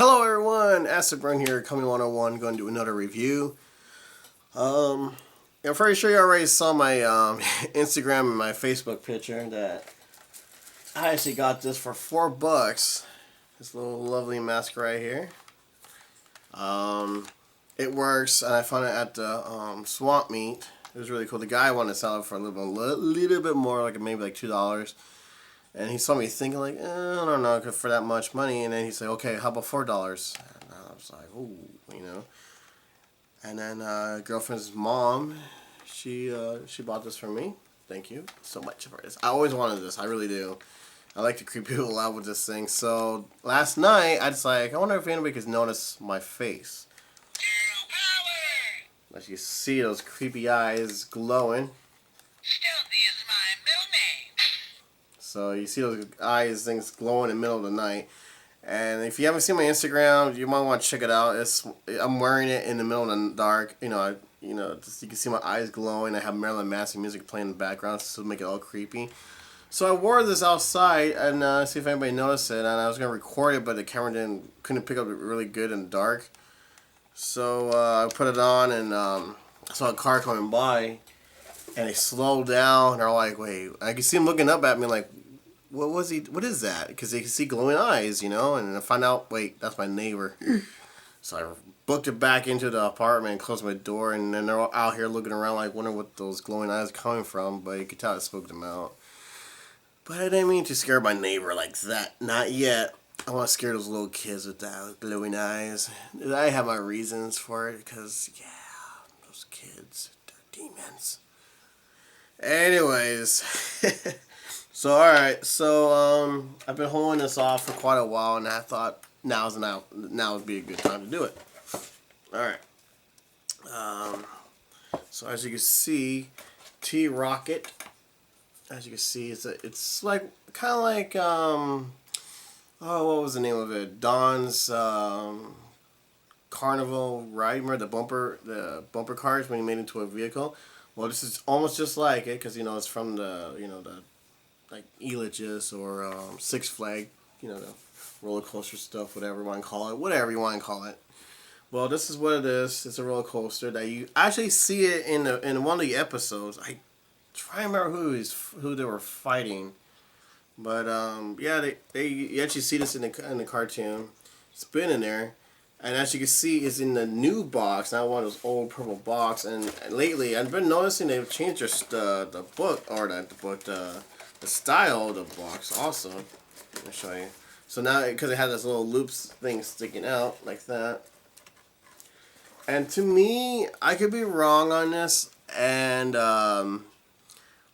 Hello everyone, Acid here, Coming 101, going to do another review. I'm pretty sure you already saw my Instagram and my Facebook picture that I actually got this for $4. This little lovely mask right here. It works, and I found it at the swamp meet. It was really cool. The guy wanted to sell it for a little bit more, like maybe like $2. And he saw me thinking like, I don't know, for that much money. And then he said, okay, how about $4? And I was like, ooh, you know. And then girlfriend's mom, she bought this for me. Thank you so much for this. I always wanted this. I really do. I like to creep people out with this thing. So last night, I just like, I wonder if anybody could notice my face. As you see, those creepy eyes glowing. So you see those eyes, things glowing in the middle of the night. And if you haven't seen my Instagram, you might want to check it out. I'm wearing it in the middle of the dark. You know, just, you can see my eyes glowing. I have Marilyn Manson music playing in the background to make it all creepy. So I wore this outside and see if anybody noticed it. And I was gonna record it, but the camera couldn't pick up it really good in the dark. So I put it on and I saw a car coming by, and they slowed down. And they're like, "Wait!" I could see them looking up at me like, "What was he? What is that?" Because they can see glowing eyes, you know. And I find out, wait, that's my neighbor. So I booked it back into the apartment and closed my door. And then they're all out here looking around like, wondering what those glowing eyes are coming from. But you could tell it spooked them out. But I didn't mean to scare my neighbor like that. Not yet. I want to scare those little kids with that glowing eyes. I have my reasons for it because, yeah, those kids, they're demons. Anyways, so alright, so I've been holding this off for quite a while, and I thought now would be a good time to do it. Alright, so as you can see, T-Rawket. As you can see, it's like kind of like oh, what was the name of it? Don's Carnival Ride. Remember the bumper cars when he made it into a vehicle? Well, this is almost just like it because, you know, it's from the, you know, the, like, Elitch's or Six Flags, you know, the roller coaster stuff, whatever you want to call it. Whatever you want to call it. Well, this is what it is. It's a roller coaster that you actually see it in one of the episodes. I try to remember who they were fighting. But, yeah, you actually see this in the cartoon. It's been in there. And as you can see, it's in the new box, not one of those old purple box. And lately, I've been noticing they've changed the book, or the style of the box also. Let me show you. So now, because it has this little loops thing sticking out like that. And to me, I could be wrong on this, and I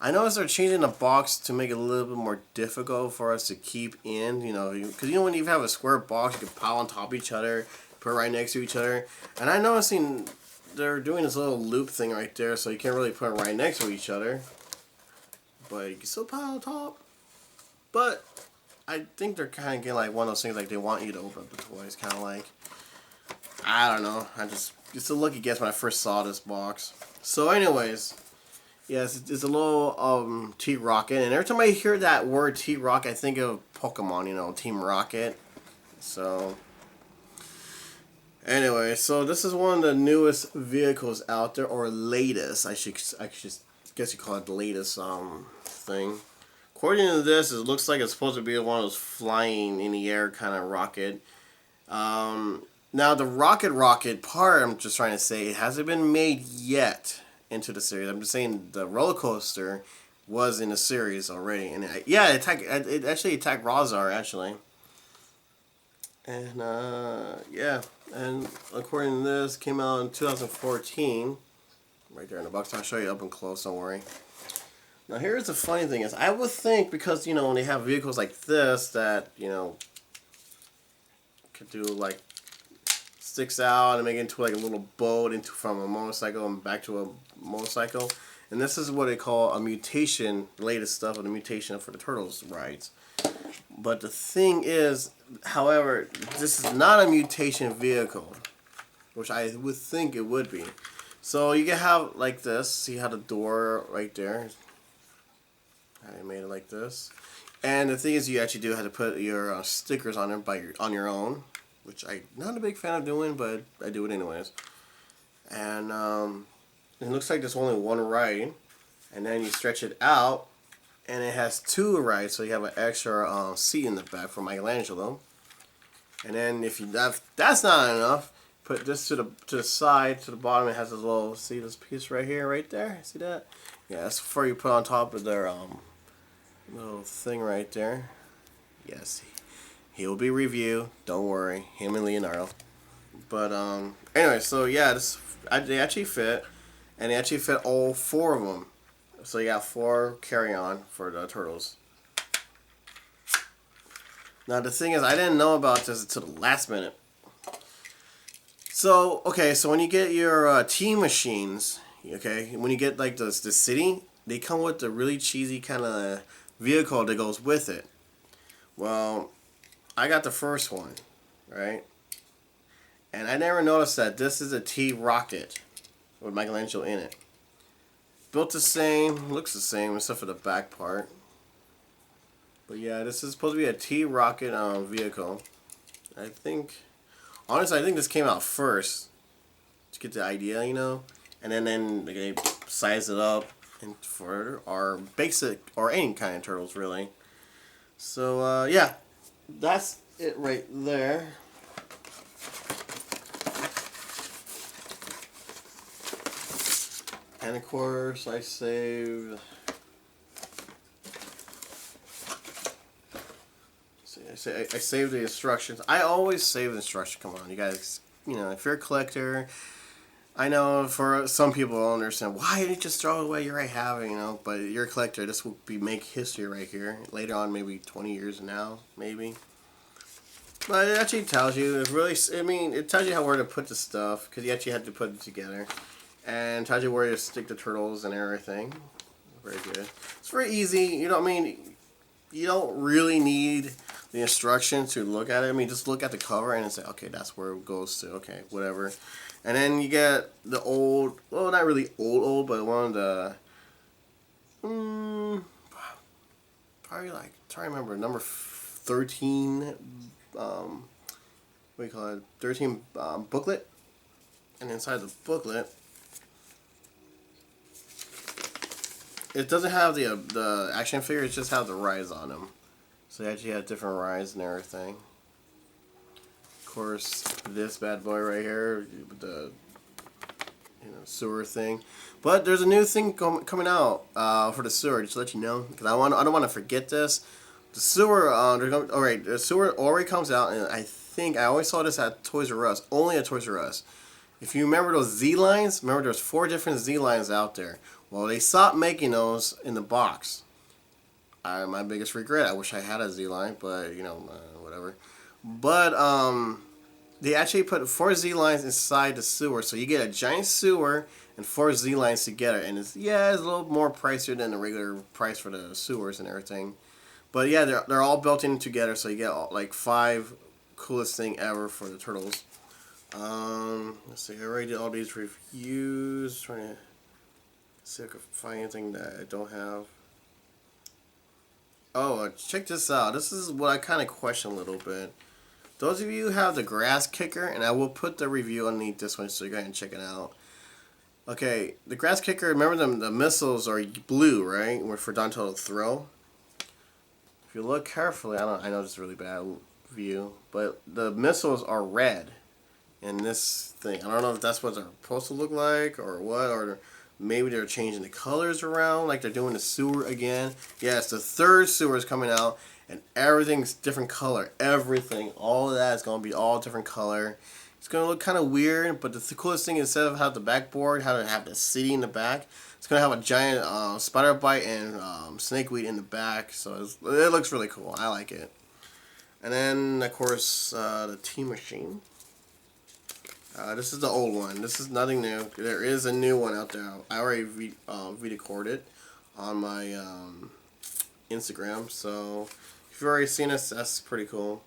noticed they're changing the box to make it a little bit more difficult for us to keep in, you know, because you know when you have a square box, you can pile on top of each other, put it right next to each other, and I'm noticing they're doing this little loop thing right there, so you can't really put it right next to each other, but you can still pile on top. But I think they're kind of getting like one of those things like they want you to open up the toys, kind of like, I don't know, it's a lucky guess when I first saw this box. So anyways, yes, it's a little T-Rawket, and every time I hear that word T-Rawket, I think of Pokemon, you know, Team Rocket. So anyway, so this is one of the newest vehicles out there, or latest. I should guess you call it the latest thing. According to this, it looks like it's supposed to be one of those flying in the air kind of rocket. Now the rocket part, I'm just trying to say, it hasn't been made yet into the series. I'm just saying the roller coaster was in the series already, and yeah, it actually attacked Rotor actually. And yeah, and according to this, came out in 2014. Right there in the box. I'll show you up and close. Don't worry. Now here's the funny thing is, I would think because, you know, when they have vehicles like this that, you know, could do like sticks out and make it into like a little boat from a motorcycle and back to a motorcycle. And this is what they call a mutation, the latest stuff of the mutation for the Turtles rides. But the thing is, however, this is not a mutation vehicle, which I would think it would be. So you can have like this. See how the door right there? I made it like this. And the thing is, you actually do have to put your stickers on there on your own, which I'm not a big fan of doing, but I do it anyways. And it looks like there's only one ride, and then you stretch it out, and it has two rides, so you have an extra seat in the back for Michelangelo. And then if that's not enough, put this to the side, to the bottom. It has this little, see this piece right here, right there. See that? Yeah, that's before you put on top of their little thing right there. Yes, he will be reviewed. Don't worry, him and Leonardo. But anyway, so yeah, they actually fit, and they actually fit all four of them. So you got 4 carry-on for the turtles. Now the thing is, I didn't know about this until the last minute. So okay, so when you get your T-Machines, okay, when you get like the city, they come with the really cheesy kind of vehicle that goes with it. Well, I got the first one, right? And I never noticed that this is a T-Rawket with Michelangelo in it. Built the same, looks the same, except for the back part. But yeah, this is supposed to be a T-Rawket vehicle. I think, honestly, I think this came out first to get the idea, you know, and then they size it up and for our basic or any kind of turtles, really. So yeah, that's it right there. And of course, I saved. I saved the instructions. I always save the instructions. Come on, you guys. You know, if you're a collector, I know for some people don't understand why did you just throw it away. You already have it, you know. But you're a collector. This will make history right here. Later on, maybe 20 years now, maybe. But it actually tells you. It really. I mean, it tells you where to put the stuff because you actually have to put it together. And tells you where to stick the turtles and everything. Very good. It's very easy. You know what I mean? You don't really need the instructions to look at it. I mean, just look at the cover and say, okay, that's where it goes to. Okay, whatever. And then you get the old, well, not really old, but one of the, probably like, I'm trying to remember, number 13, what do you call it? 13 booklet. And inside the booklet, it doesn't have the action figure. It just has the rides on them. So they actually have different rides and everything. Of course, this bad boy right here with the sewer thing. But there's a new thing coming out for the sewer. Just to let you know, because I don't want to forget this. The sewer, the sewer already comes out, and I think I always saw this at Toys R Us. Only at Toys R Us. If you remember those Z lines, remember there's 4 different Z lines out there. Well, they stopped making those in the box. My biggest regret. I wish I had a Z line, but you know, whatever. But they actually put 4 Z lines inside the sewer, so you get a giant sewer and 4 Z lines together. And it's a little more pricier than the regular price for the sewers and everything. But yeah, they're all built in together, so you get like 5 coolest thing ever for the turtles. Let's see. I already did all these reviews. Trying to see if I can find anything that I don't have. Oh, check this out. This is what I kind of question a little bit. Those of you who have the grass kicker, and I will put the review underneath this one so you guys can check it out. Okay, the grass kicker, remember the missiles are blue, right? For Donatello to throw. If you look carefully, I know this is a really bad view, but the missiles are red in this thing. I don't know if that's what they're supposed to look like or what, or maybe they're changing the colors around like they're doing the sewer again. Yes, the 3rd sewer is coming out, and everything's different color. Everything, all of that is going to be all different color. It's going to look kind of weird, but the coolest thing, instead of have the backboard, how to have the city in the back, it's going to have a giant spider bite and snakeweed in the back. So it looks really cool. I like it. And then, of course, the T-Machine. This is the old one. This is nothing new. There is a new one out there. I already recorded it on my Instagram. So if you've already seen this, that's pretty cool.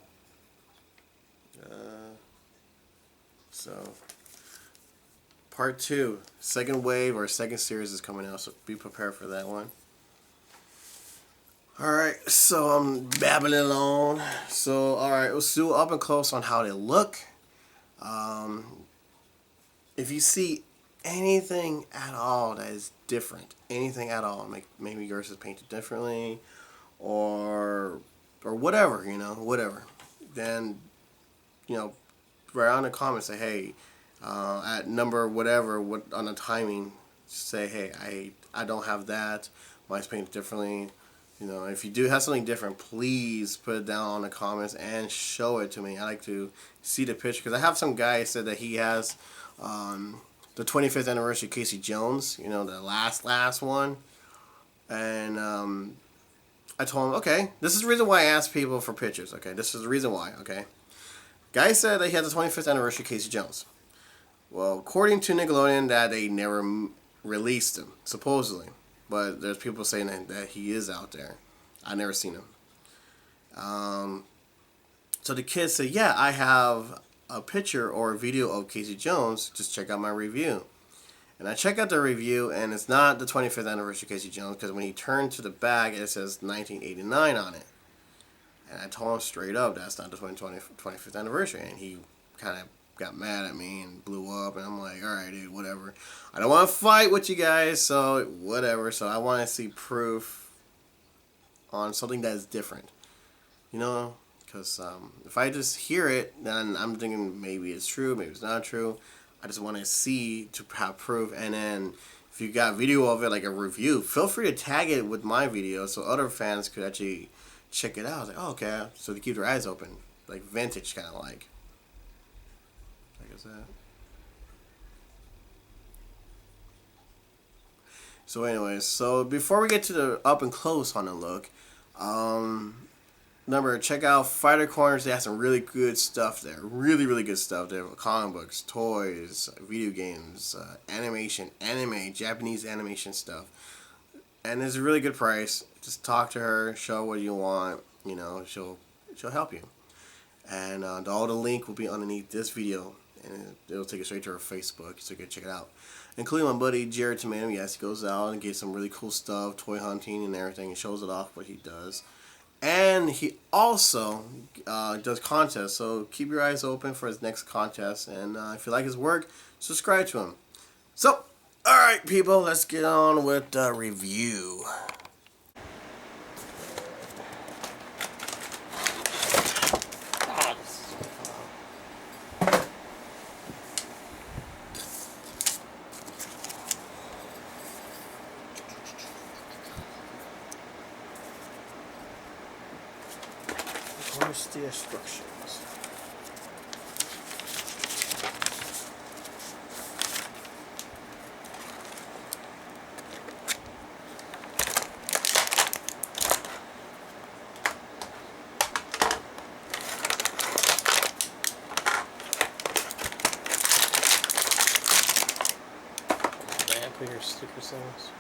So part 2, second wave or second series is coming out. So be prepared for that one. Alright, so I'm babbling on. So, alright, let's do up and close on how they look. Um, if you see anything at all that is different, anything at all, maybe yours is painted differently, or whatever, whatever, then, write on the comments, say, hey, at number whatever, what on the timing, say, hey, I don't have that, mine's painted differently. If you do have something different, please put it down on the comments and show it to me. I like to see the picture because I have some guy said that he has the 25th anniversary Casey Jones, the last one, and I told him, okay, this is the reason why I ask people for pictures. Okay, this is the reason why. Okay, guy said that he has the 25th anniversary Casey Jones. Well, according to Nickelodeon, that they never released him supposedly. But there's people saying that he is out there. I never seen him. So the kid said, yeah, I have a picture or a video of Casey Jones. Just check out my review. And I check out the review, and it's not the 25th anniversary Casey Jones, because when he turned to the back, it says 1989 on it. And I told him straight up, that's not the 25th anniversary. And he kind of got mad at me and blew up, and I'm like, alright, dude, whatever. I don't want to fight with you guys, so whatever. So I want to see proof on something that is different, because if I just hear it, then I'm thinking maybe it's true, maybe it's not true. I just want to see to have proof. And then if you got video of it, like a review, feel free to tag it with my video so other fans could actually check it out. I was like, oh, okay, so to keep their eyes open, like vintage kind of like that. So anyways, so before we get to the up and close on the look, remember, check out Fighter Corners. They have some really good stuff there. Really, really good stuff. They have comic books, toys, video games, animation, anime, Japanese animation stuff. And it's a really good price. Just talk to her, show what you want. She'll help you. And all the link will be underneath this video. And it'll take you straight to her Facebook, so you can check it out. Including my buddy Jared Tomato. Yes, he goes out and gets some really cool stuff, toy hunting and everything, and shows it off what he does. And he also does contests, so keep your eyes open for his next contest. And if you like his work, subscribe to him. So, alright people, let's get on with the review. Here's the instructions. Put your sticker things.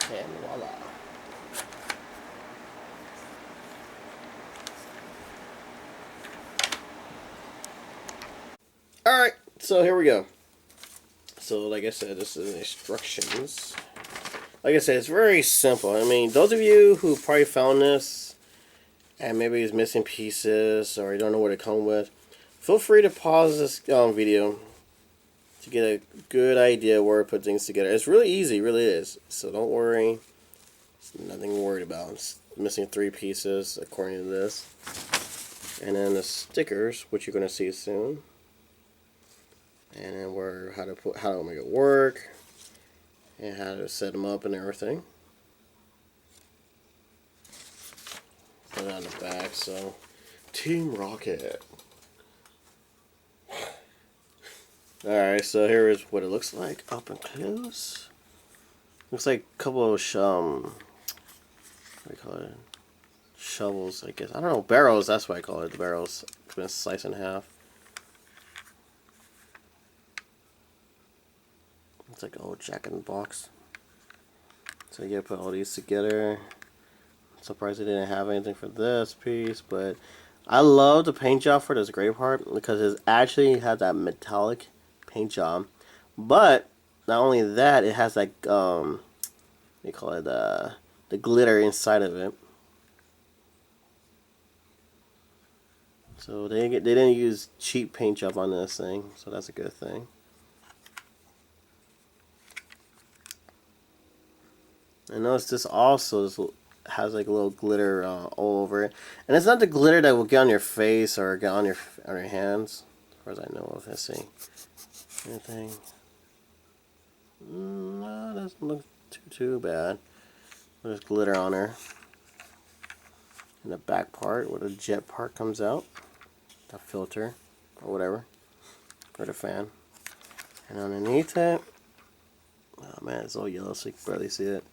And voila. Alright, so here we go. So like I said, this is instructions. Like I said, it's very simple. I mean, those of you who probably found this and maybe it's missing pieces or you don't know what it comes with, feel free to pause this video to get a good idea where to put things together. It's really easy, really is. So don't worry. There's nothing worried about. It's missing 3 pieces according to this. And then the stickers, which you're going to see soon. And then how to make it work, and how to set them up and everything. Put it on the back. So, T-Rawket. Alright, so here is what it looks like up and close. Looks like a couple of what do you call it? Shovels, I guess. I don't know, barrels. That's what I call it. The barrels. It's been sliced in half. It's like an old Jack-in-the-Box. So you gotta put all these together. I'm surprised they didn't have anything for this piece, but I love the paint job for this gray part because it actually has that metallic paint job. But not only that, it has like what do you call it, the glitter inside of it. So they didn't use cheap paint job on this thing, so that's a good thing. And notice this also has like a little glitter all over it, and it's not the glitter that will get on your face or get on your hands, as far as I know of. Let's see, anything? No, it doesn't look too bad. There's glitter on her. In the back part, where the jet part comes out, the filter or whatever for the fan, and underneath it, oh man, it's all yellow, so you can barely see it.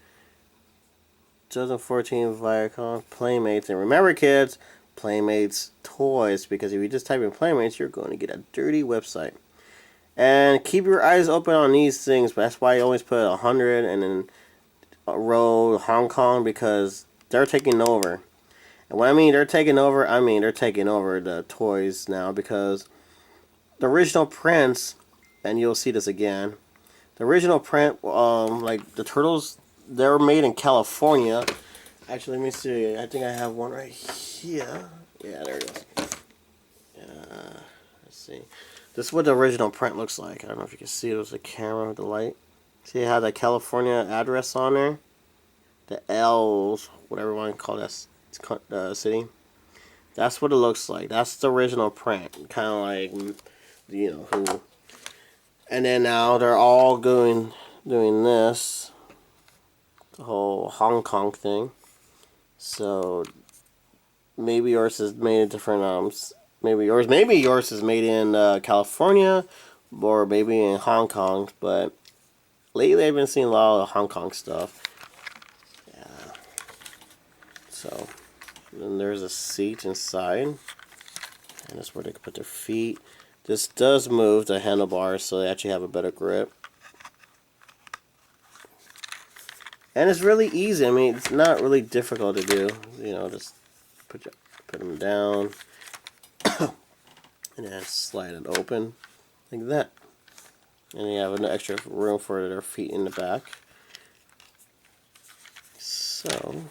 2014 Viacom Playmates, and remember kids, Playmates toys, because if you just type in Playmates, you're going to get a dirty website. And keep your eyes open on these things, but that's why I always put 100 and then a row Hong Kong, because they're taking over. And when I mean they're taking over, I mean they're taking over the toys now, because the original prints, and you'll see this again, the original print, like the turtles, they're made in California. Actually, let me see. I think I have one right here. Yeah, there it goes. Let's see. This is what the original print looks like. I don't know if you can see it with the camera with the light. See, it had the California address on there. The L's, whatever you want to call that city. That's what it looks like. That's the original print. Kind of like, you know, who. And then now they're all doing this. The whole Hong Kong thing. So maybe yours is made in different maybe yours is made in California, or maybe in Hong Kong. But lately I've been seeing a lot of Hong Kong stuff. Yeah. So then there's a seat inside, and that's where they can put their feet. This does move the handlebars, so they actually have a better grip. And it's really easy. I mean, it's not really difficult to do. You know, just put them down, and then slide it open like that. And you have an extra room for their feet in the back. So,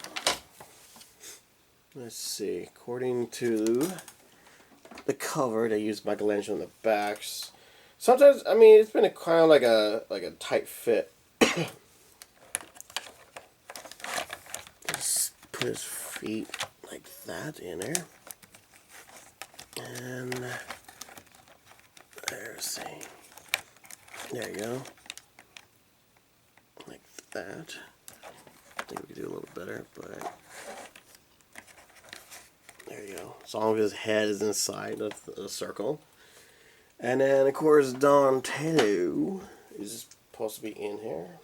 let's see. According to the cover, they use Michelangelo in the backs. Sometimes, I mean, it's been kind of like a tight fit. Put his feet like that in there, and there's see, there you go, like that. I think we could do a little better, but there you go. As long as his head is inside of the circle, and then of course Donatello is supposed to be in here.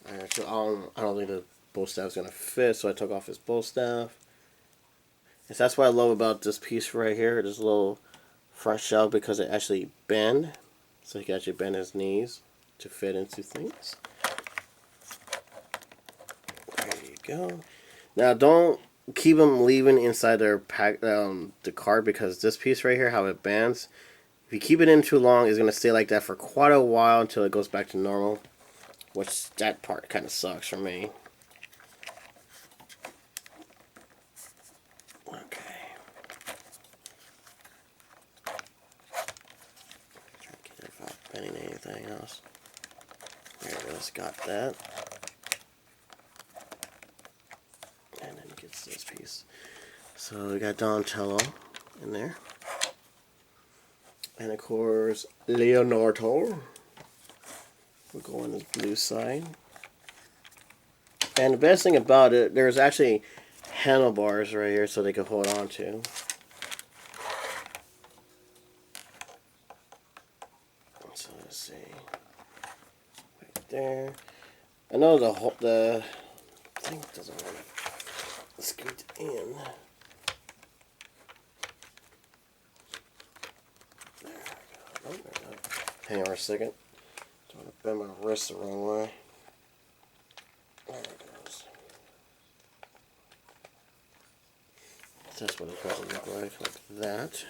Actually, I don't think the bow staff's gonna fit, so I took off his bow staff. And so that's what I love about this piece right here, this little front shelf, because it actually bends, so he can actually bend his knees to fit into things. go. Now don't keep them leaving inside their pack, the card, because this piece right here, how it bends, if you keep it in too long, it's gonna stay like that for quite a while until it goes back to normal. Which that part kind of sucks for me. Okay. Trying to get it without bending anything else. There it is. Got that. And then it gets this piece. So we got Donatello in there. And of course, Leonardo. We'll go on this blue side. And the best thing about it, there's actually handlebars right here so they can hold on to. So let's see. Right there. I know the thing doesn't want to scoot in. There we go. Oh, hang on a second. Don't want to bend my wrist the wrong way. There it goes. That's what it's going to look like that.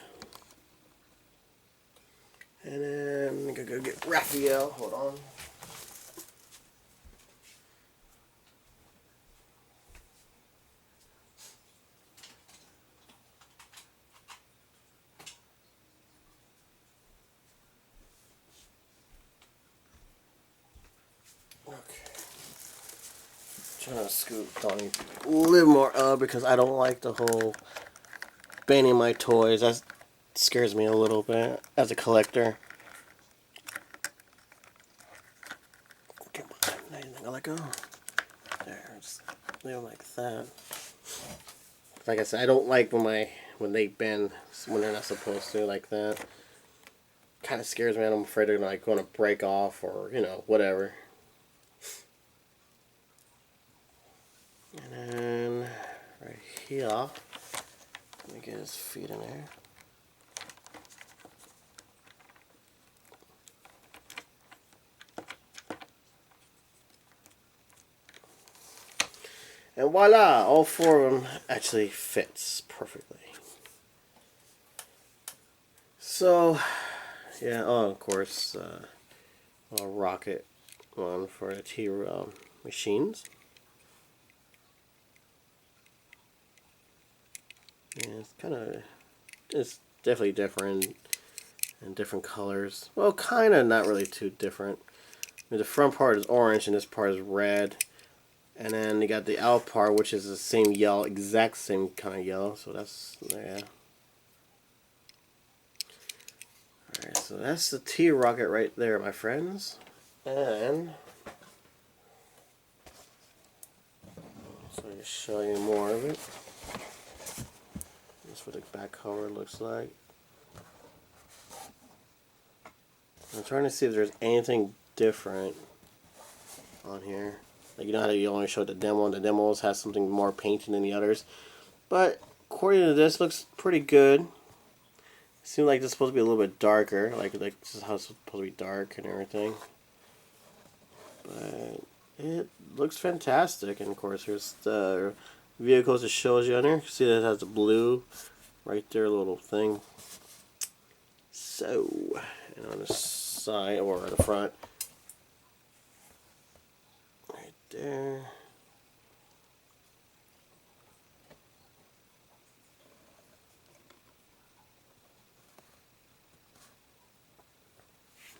And then I'm going to go get Raphael. Hold on. Trying to scoop Donnie a little more up because I don't like the whole bending my toys. That scares me a little bit as a collector. Come on, anything I let go. There, just leave them like that. Like I said, I don't like when they bend when they're not supposed to, like that. Kind of scares me, and I'm afraid they're like going to break off or whatever. And then right here, let me get his feet in there. And voila, all four of them actually fits perfectly. So, yeah, oh, of course, a rocket one for the T-Machines. Yeah, it's definitely different in different colors. Well, kind of not really too different. I mean, the front part is orange and this part is red. And then you got the out part, which is the same yellow, exact same kind of yellow. So that's, yeah. Alright, so that's the T-Rawket right there, my friends. And so I'll just show you more of it. That's what the back cover looks like. I'm trying to see if there's anything different on here. Like, you know how you only showed the demo, and the demos has something more painted than the others. But according to this, looks pretty good. It seems like it's supposed to be a little bit darker, like this is how it's supposed to be dark and everything. But it looks fantastic, and of course there's the vehicles it shows you on there. See that it has the blue right there, little thing. So, and on the side or on the front, right there.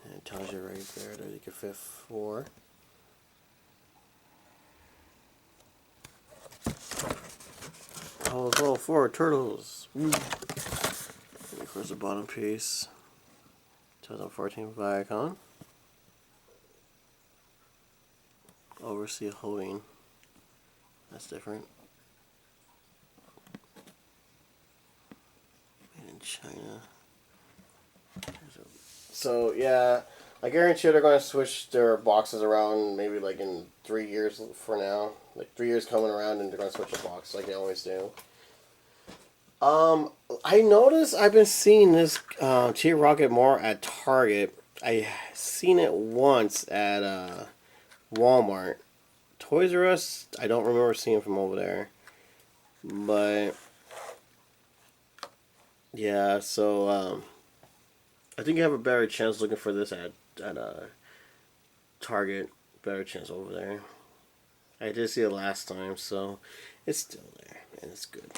And it tells you right there that you can fit 4. Oh, it's all 4 turtles. Of course, the bottom piece. 2014 Wagon. Overseas holding. That's different. Made in China. So yeah, I guarantee you they're going to switch their boxes around maybe like in 3 years for now. Like 3 years coming around and they're going to switch the box like they always do. I noticed I've been seeing this T-Rawket more at Target. I seen it once at Walmart Toys R Us, I don't remember seeing from over there. But yeah, so I think you have a better chance looking for this at Target. Better chance over there. I did see it last time, so it's still there and it's good.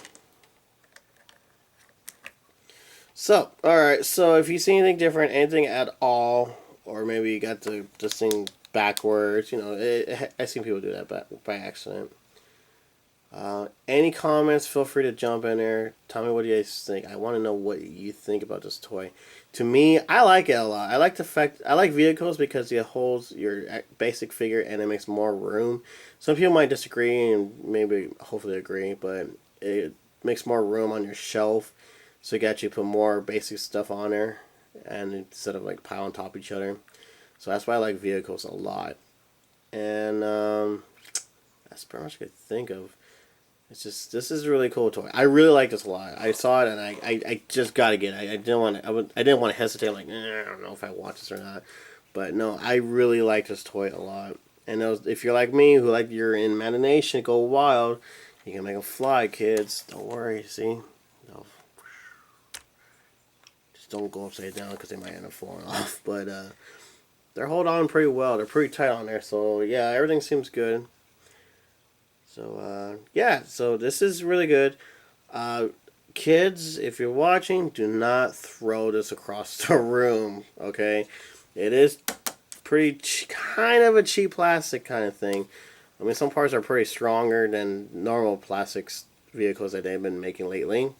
So, alright, so if you see anything different, anything at all, or maybe you got this thing backwards, you know, I've seen people do that by accident. Any comments, feel free to jump in there. Tell me what you guys think. I want to know what you think about this toy. To me, I like it a lot. I like the fact, I like vehicles because it holds your basic figure and it makes more room. Some people might disagree and maybe hopefully agree, but it makes more room on your shelf. So you can actually put more basic stuff on there and instead of like pile on top of each other. So that's why I like vehicles a lot. And that's pretty much what I could think of. It's just, this is a really cool toy. I really like this a lot. I saw it and I just gotta get it. I didn't want to hesitate like I don't know if I watch this or not. But no, I really like this toy a lot. And if you're like me, who like your imagination go wild, you can make them fly, kids. Don't worry. See, no, just don't go upside down because they might end up falling off. But they're holding on pretty well. They're pretty tight on there. So yeah, everything seems good. So, yeah, so this is really good. Kids, if you're watching, do not throw this across the room, okay? It is pretty kind of a cheap plastic kind of thing. I mean, some parts are pretty stronger than normal plastics vehicles that they've been making lately.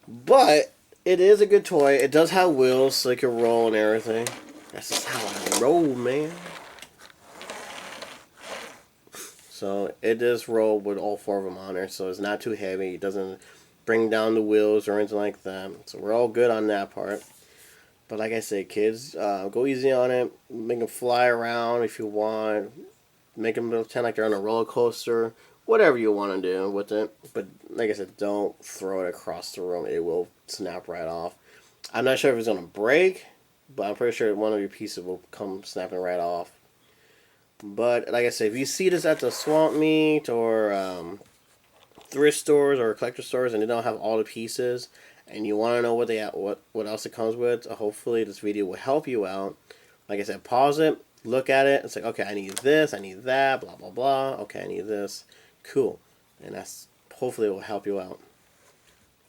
But it is a good toy. It does have wheels so it can roll and everything. That's just how I roll, man. So it does roll with all four of them on there, so it's not too heavy. It doesn't bring down the wheels or anything like that. So we're all good on that part. But like I said, kids, go easy on it. Make them fly around if you want. Make them pretend like they're on a roller coaster. Whatever you want to do with it. But like I said, don't throw it across the room. It will snap right off. I'm not sure if it's going to break, but I'm pretty sure one of your pieces will come snapping right off. But like I said, if you see this at the swamp meet or thrift stores or collector stores and they don't have all the pieces, and you want to know what else it comes with, hopefully this video will help you out. Like I said, pause it, look at it, it's like, okay, I need this, I need that, blah blah blah. Okay, I need this, cool, and that's hopefully it will help you out.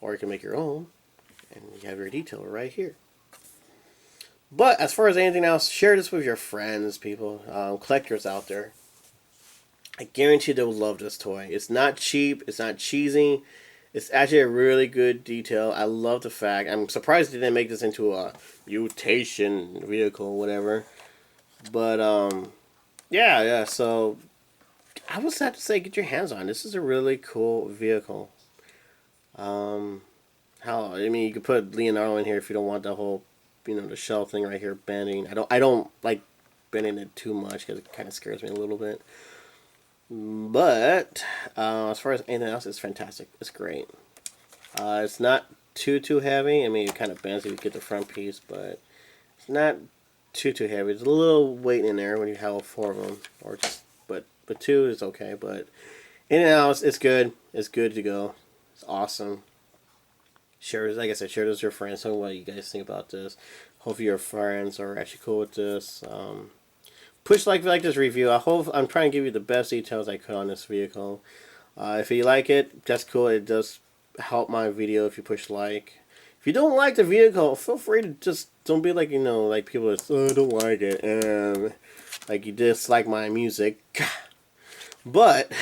Or you can make your own, and you have your detail right here. But as far as anything else, share this with your friends, people, collectors out there. I guarantee they will love this toy. It's not cheap. It's not cheesy. It's actually a really good detail. I love the fact. I'm surprised they didn't make this into a mutation vehicle, whatever. But yeah. So I would have to say, get your hands on. This is a really cool vehicle. I mean, you could put Leonardo in here if you don't want the whole, the shell thing right here bending. I don't like bending it too much because it kind of scares me a little bit. But as far as anything else, it's fantastic. It's great. It's not too heavy. I mean, it kind of bends if you get the front piece, but it's not too heavy. There's a little weight in there when you have 4 of them, or just but 2 is okay. But anything else, it's good. It's good to go. It's awesome. Share, like I said, share this with your friends. Tell me what you guys think about this. Hopefully your friends are actually cool with this. Push like this review. I'm trying to give you the best details I could on this vehicle. If you like it, that's cool. It does help my video if you push like. If you don't like the vehicle, feel free to just don't be like like people that say, oh, I don't like it and like you dislike my music. But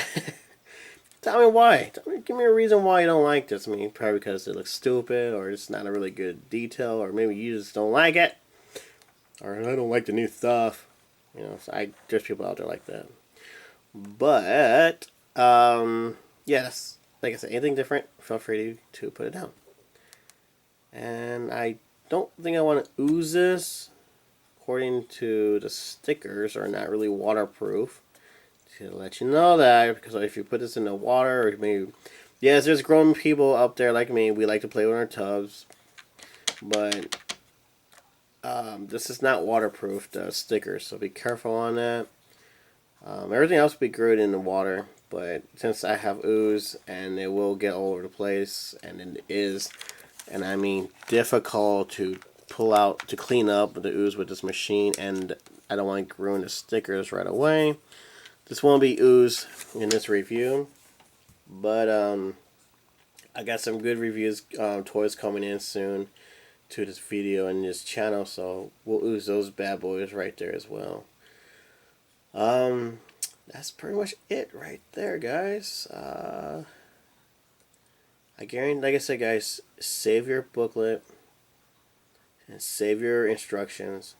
tell me why. Give me a reason why you don't like this. I mean, probably because it looks stupid, or it's not a really good detail, or maybe you just don't like it, or I don't like the new stuff. So there's people out there like that. But yes, like I said, anything different, feel free to put it down. And I don't think I want to ooze this. According to the stickers, are not really waterproof. To let you know that, because if you put this in the water, or maybe, yes, there's grown people up there like me. We like to play with our tubs, but this is not waterproof, the stickers. So be careful on that. Everything else will be growed in the water, but since I have ooze and it will get all over the place, and it is, and I mean difficult to pull out, to clean up the ooze with this machine, and I don't want to ruin the stickers right away. This won't be ooze in this review, but I got some good reviews, toys coming in soon to this video and this channel, so we'll ooze those bad boys right there as well. That's pretty much it right there, guys. I guarantee, like I said, guys, save your booklet and save your instructions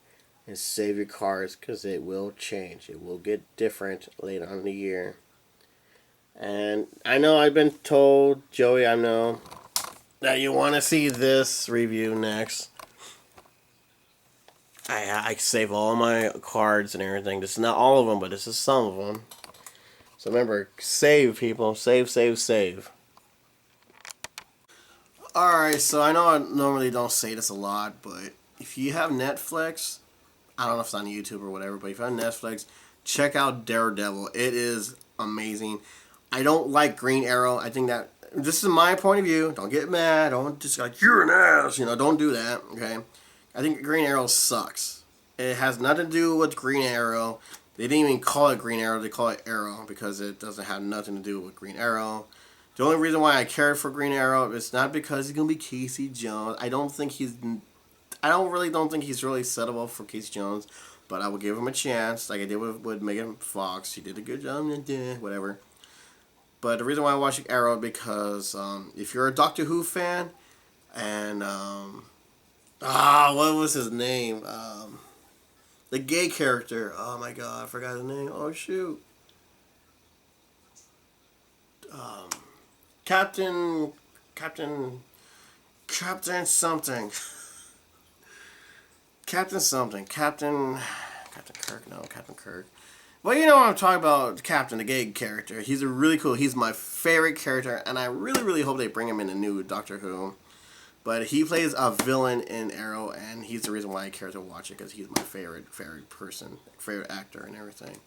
and save your cards, because it will change. It will get different later on in the year. And I know I've been told, Joey, I know that you want to see this review next. I save all my cards and everything. This is not all of them, but this is some of them. So remember, save, people. Save, save, save. Alright, so I know I normally don't say this a lot, but if you have Netflix, I don't know if it's on YouTube or whatever, but if you have Netflix, check out Daredevil. It is amazing. I don't like Green Arrow. I think that, this is my point of view. Don't get mad. Don't just like, you're an ass. You know, don't do that, okay? I think Green Arrow sucks. It has nothing to do with Green Arrow. They didn't even call it Green Arrow. They call it Arrow because it doesn't have nothing to do with Green Arrow. The only reason why I cared for Green Arrow is not because he's gonna be Casey Jones. I don't really think he's really settable for Casey Jones, but I will give him a chance, like I did with Megan Fox. She did a good job, whatever. But the reason why I watch Arrow because if you're a Doctor Who fan, and what was his name? The gay character. Oh my god, I forgot his name. Oh shoot. Captain something. Captain Kirk. No, Captain Kirk. Well, you know what I'm talking about, Captain, the gay character. He's really cool. He's my favorite character, and I really, really hope they bring him in a new Doctor Who. But he plays a villain in Arrow, and he's the reason why I care to watch it, because he's my favorite person, favorite actor and everything.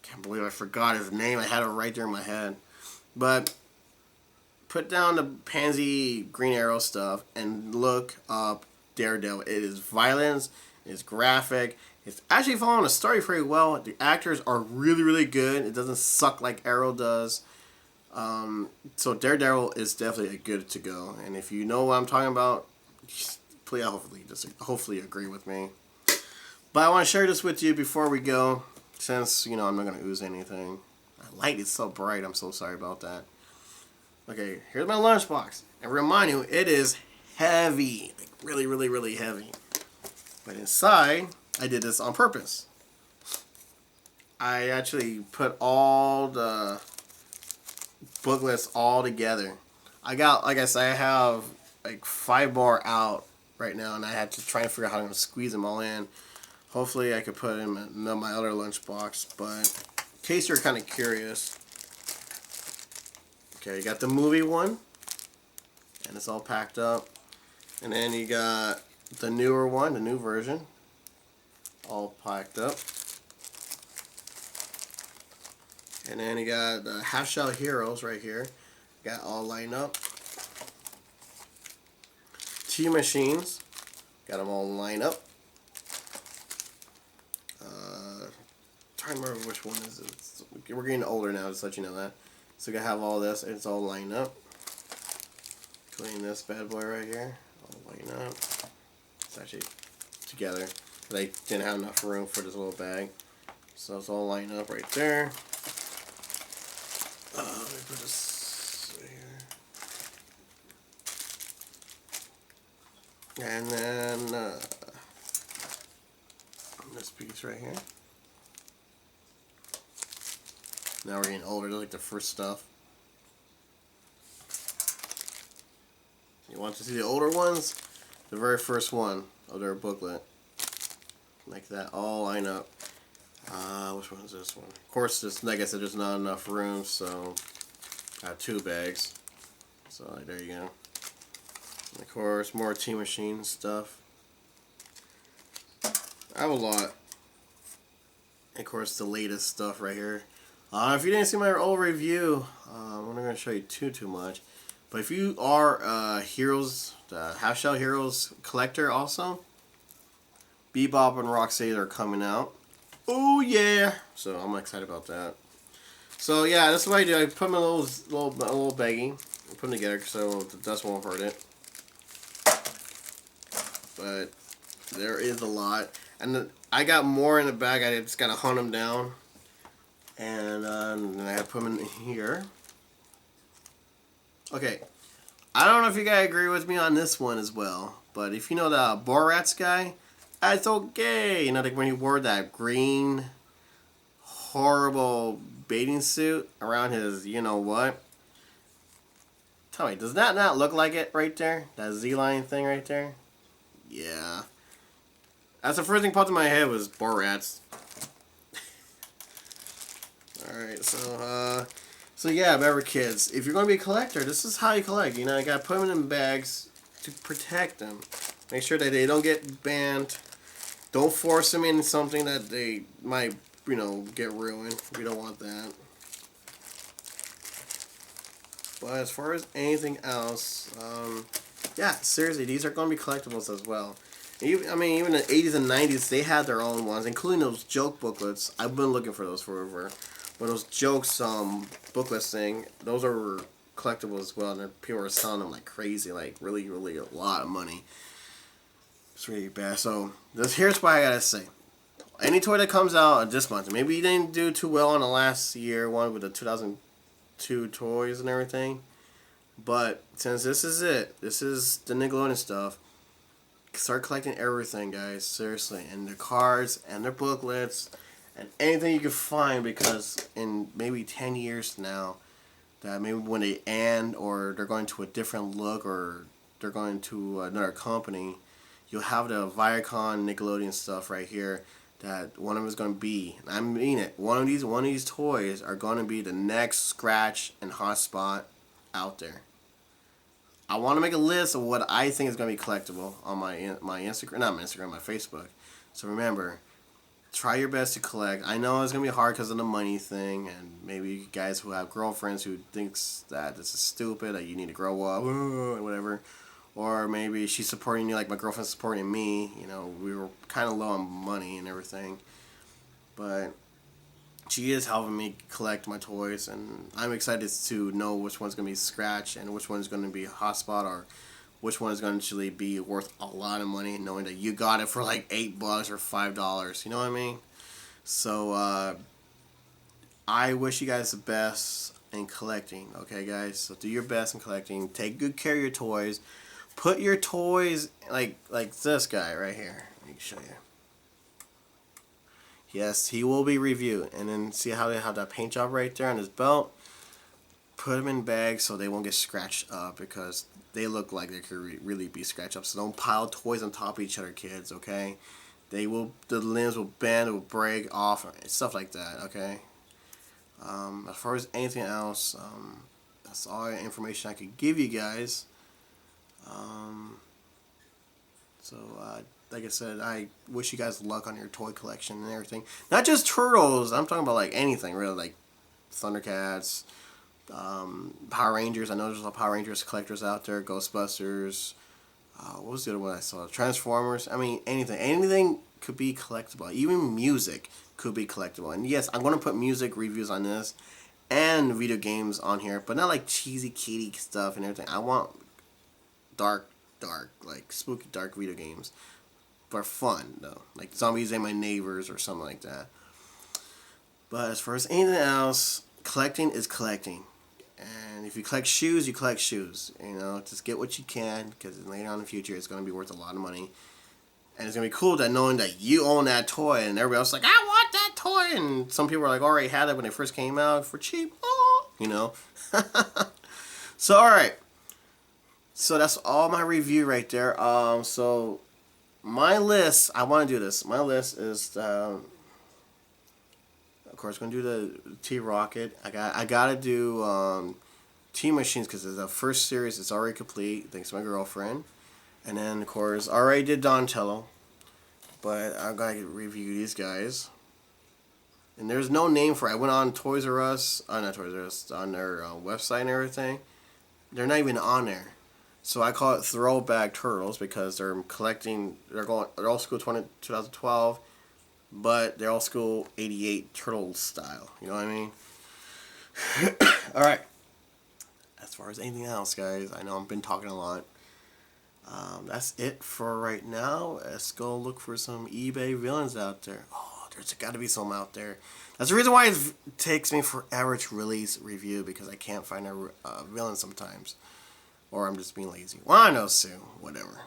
Can't believe I forgot his name. I had it right there in my head. But put down the pansy Green Arrow stuff and look up Daredevil. It is violence. It's graphic. It's actually following the story pretty well. The actors are really, really good. It doesn't suck like Arrow does. So Daredevil is definitely a good to go. And if you know what I'm talking about, please hopefully agree with me. But I want to share this with you before we go, since, you know, I'm not going to ooze anything. The light is so bright. I'm so sorry about that. Okay, here's my lunchbox. And remind you, it is heavy. Like really, really, really heavy. But inside, I did this on purpose. I actually put all the booklets all together. I got, like I said, I have like 5 more out right now, and I had to try and figure out how I'm going to squeeze them all in. Hopefully I could put them in my other lunchbox, but in case you're kind of curious. Okay, you got the movie one, and it's all packed up. And then you got the newer one, the new version, all packed up. And then you got the Half Shell Heroes right here, got all lined up. T-Machines, got them all lined up. Trying to remember which one is it. We're getting older now, just to let you know that. So you gotta have all this, and it's all lined up. Including this bad boy right here, all lined up. It's actually together. They didn't have enough room for this little bag, so it's all lined up right there. Let me put this here. And then this piece right here. Now we're getting older, like the first stuff. You want to see the older ones? The very first one of their booklet. Like that, all line up. Which one is this one? Of course, just like I said, there's not enough room, so I have 2 bags. So there you go. And of course, more T-Machine stuff. I have a lot. of course, the latest stuff right here. If you didn't see my old review, I'm not going to show you too much. But if you are Heroes, the Half Shell Heroes collector also, Bebop and Rocksteady are coming out. Oh yeah! So I'm excited about that. So yeah, that's what I do. I put them in a little baggie, put them together so the dust won't hurt it. But there is a lot, and I got more in the bag. I just gotta hunt them down, and then I put them in here. Okay, I don't know if you guys agree with me on this one as well, but if you know the Borat's guy, that's okay. You know, like when he wore that green, horrible bathing suit around his, you know what? Tell me, does that not look like it right there? That Z-line thing right there? Yeah. That's the first thing popped in my head was Borat's. Alright, so yeah, remember kids, if you're going to be a collector, this is how you collect. You know, you got to put them in bags to protect them. Make sure that they don't get banned. Don't force them into something that they might, you know, get ruined. We don't want that. But as far as anything else, yeah, seriously, these are going to be collectibles as well. I mean, even in the 80s and 90s, they had their own ones, including those joke booklets. I've been looking for those forever. But those jokes booklets thing, those are collectibles as well, and people are selling them like crazy, like really a lot of money. It's really bad. So here's what I gotta say: any toy that comes out this month, maybe you didn't do too well on the last year one with the 2002 toys and everything, but since this is it, this is the Nickelodeon stuff. Start collecting everything, guys. Seriously, and their cards and their booklets. And anything you can find, because in maybe 10 years now, that maybe when they end or they're going to a different look or they're going to another company, you'll have the Viacom Nickelodeon stuff right here that one of them is going to be. I mean it. One of these toys are going to be the next Scratch and Hotspot out there. I want to make a list of what I think is going to be collectible on my Instagram, not my Instagram, my Facebook. So remember, try your best to collect. I know it's going to be hard because of the money thing, and maybe you guys who have girlfriends who thinks that this is stupid, that you need to grow up, or whatever. Or maybe she's supporting you like my girlfriend's supporting me. You know, we were kind of low on money and everything. But she is helping me collect my toys, and I'm excited to know which one's going to be Scratch and which one's going to be Hotspot, or which one is going to actually be worth a lot of money, knowing that you got it for like $8 or $5. You know what I mean? So I wish you guys the best in collecting. Okay, guys. So do your best in collecting. Take good care of your toys. Put your toys like this guy right here. Let me show you. Yes, he will be reviewed. And then see how they have that paint job right there on his belt. Put them in bags so they won't get scratched up, because they look like they could really be scratched up. So don't pile toys on top of each other, kids, okay? The limbs will bend, it will break off, stuff like that, okay? As far as anything else, that's all the information I could give you guys. Like I said, I wish you guys luck on your toy collection and everything. Not just Turtles, I'm talking about like anything, really, like Thundercats, Power Rangers. I know there's a lot of Power Rangers collectors out there. Ghostbusters. What was the other one I saw? Transformers. I mean, anything could be collectible. Even music could be collectible. And yes, I'm going to put music reviews on this and video games on here, but not like cheesy kitty stuff and everything. I want dark, like spooky dark video games, but fun though, like Zombies Ate My Neighbors or something like that. But as far as anything else, collecting is collecting. And if you collect shoes, you collect shoes. You know, just get what you can, because later on in the future, it's going to be worth a lot of money. And it's going to be cool that knowing that you own that toy, and everybody else is like, I want that toy. And some people are like, already had it when it first came out for cheap. Oh, you know. So, alright. So, that's all my review right there. So, my list, I want to do this. My list is, of course, going to do the T-Rawket. I got to do T-Machines, because the first series is already complete, thanks to my girlfriend. And then, of course, already did Donatello. But I'm going to review these guys. And there's no name for it. I went on Toys R Us, not Toys R Us, on their website and everything. They're not even on there. So I call it Throwback Turtles because they're collecting. They're old school 2012, but they're old school 88 Turtles style. You know what I mean? All right. As far as anything else, guys, I know I've been talking a lot. That's it for right now. Let's go look for some eBay villains out there. Oh, there's got to be some out there. That's the reason why it takes me forever to release review, because I can't find a villain sometimes. Or I'm just being lazy. Well, I know soon. Whatever.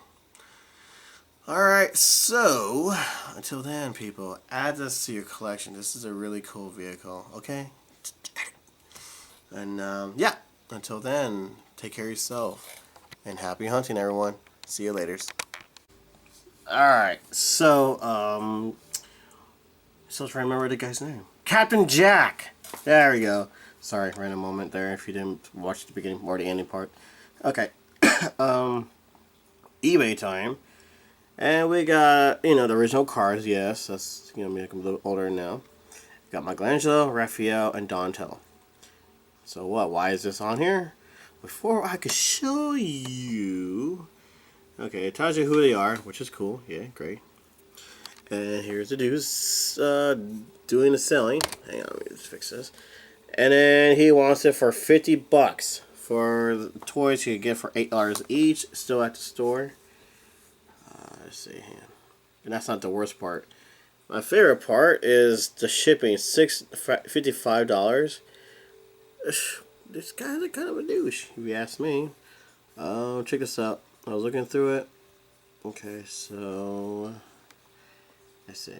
Alright, so until then, people, add this to your collection. This is a really cool vehicle, okay? And yeah, until then, take care of yourself. And happy hunting, everyone. See you later. Alright, so, still trying to remember the guy's name. Captain Jack! There we go. Sorry, random moment there if you didn't watch the beginning or the ending part. Okay. eBay time. And we got, the original cars, yes. That's, make them a little older now. Got Michelangelo, Raphael, and Donatello. So what? Why is this on here? Before I could show you... Okay, it tells you who they are, which is cool. Yeah, great. And here's the dude's doing the selling. Hang on, let me just fix this. And then he wants it for $50 for the toys you can get for $8 each. Still at the store. Let's see here. And that's not the worst part. My favorite part is the shipping. $55. This guy's kind of a douche, if you ask me. Check this out. I was looking through it. Okay, so let's see.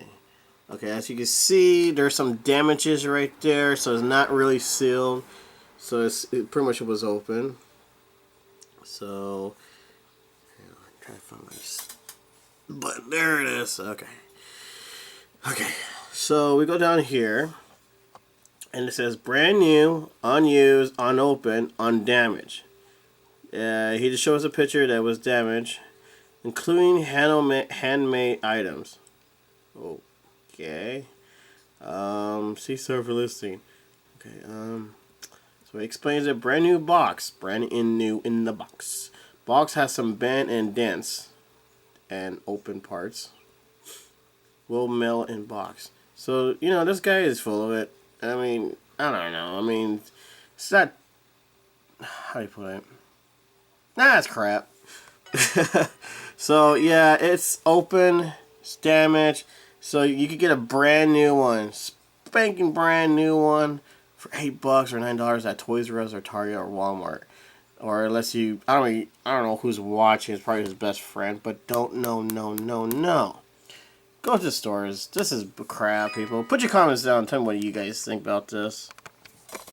Okay, as you can see, there's some damages right there, so it's not really sealed. So it pretty much was open. So try to find this. But there it is. Okay. Okay. So we go down here, and it says brand new, unused, unopened, undamaged. He just shows a picture that was damaged, including handmade items. Okay. See server listing. Okay. So he explains it. Brand new box. Brand new in the box. Box has some bend and dents and open parts. Will mail in box. So, this guy is full of it. I mean, I don't know. I mean, it's not... How do you put it? Nah, it's crap. So, yeah, it's open. It's damaged. So, you could get a brand new one. Spanking brand new one for $8 or $9 at Toys R Us or Target or Walmart. Or unless you... I don't know who's watching. It's probably his best friend. But no. Go to the stores. This is crap, people. Put your comments down and tell me what you guys think about this.